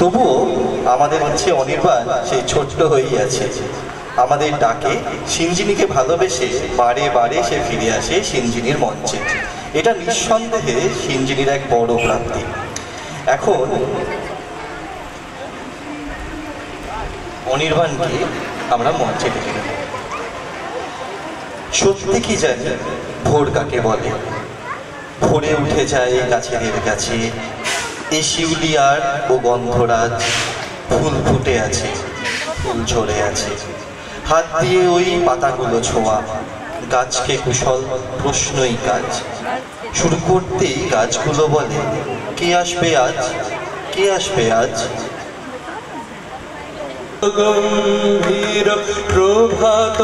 তবুও আমাদের হচ্ছে অনির্বাণ সেই ছোট্ট হয়েই আছে। আমাদের ডাকে সিঞ্জিনীকে ভালোবেসে বারে বারে সে ফিরে আসে সিঞ্জিনীর মঞ্চে। এটা নিঃসন্দেহে সিঞ্জিনীর এক বড় প্রাপ্তি। এখন অনির্বাণকে আমরা মঞ্চে ডেকে নেব। সত্যি কি জানি ভোর কাকে বলে? ভোরে উঠে যায় গাছেদের কাছে, এ শিউলিয়ার ও গন্ধরাজ, ফুল ফুটে আছে, ফুল ঝরে আছে, হাত দিয়ে ওই পাতাগুলো ছোঁয়া, গাছকে কুশল প্রশ্নই কাজ। শুরু করতেই গাছগুলো বলে, কে আসবে আজ, কে আসবে আজ? গম্ভীর প্রভাত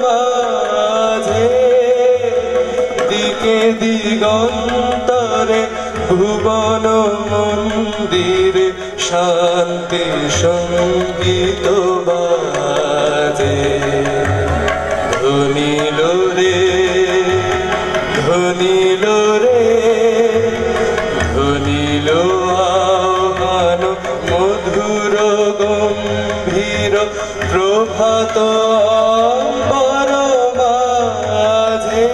মাঝে, দিকে দিগন্তরে ভুবন মন্দিরে শান্তি সঙ্গীত বাজে। ধ্বনিল রে, ধ্বনিল রে, ধ্বনিল আহ্বান মধুর গম্ভীর প্রভাত মাঝে,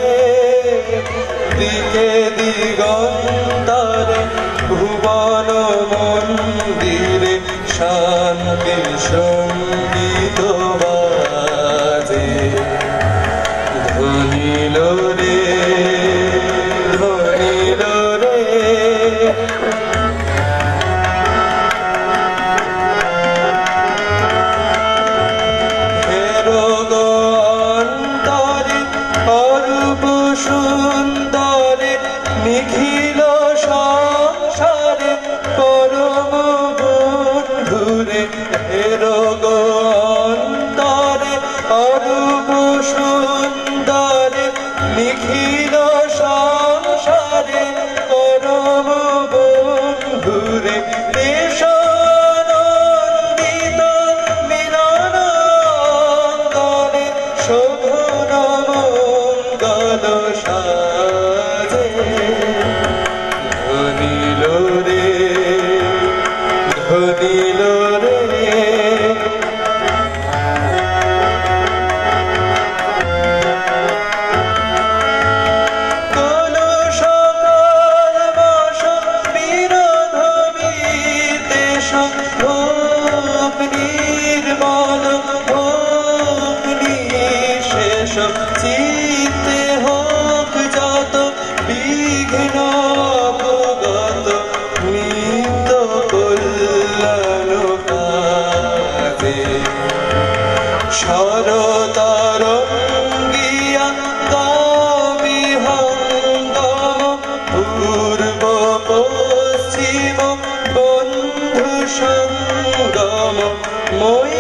দিকে দিগন্তরে ভুবন মন্দিরে শান্তি সঙ্গীত বাজে। ধ্বনিল রে, ধ্বনিল রে, অন্তরে অরূপ সুন্দরে নিখিল সংসারে পরম বন্ধুরে। অন্তরে অরূপ সুন্দরে নিখিল সংসারে পরম বন্ধুরে। নন্দিত মিলন অঙ্গনে শোভন মঙ্গল সাজে। ধ্বনিল রে, ধ্বনিল রে, চিত্তে হোক যত বিঘ্ন অবগত, নিত্য কল্যাণ কাজে। শরতরঙ্গিয়া কবিহঙ্গম, পূর্ব পশ্চিম বন্ধু সঙ্গম, মই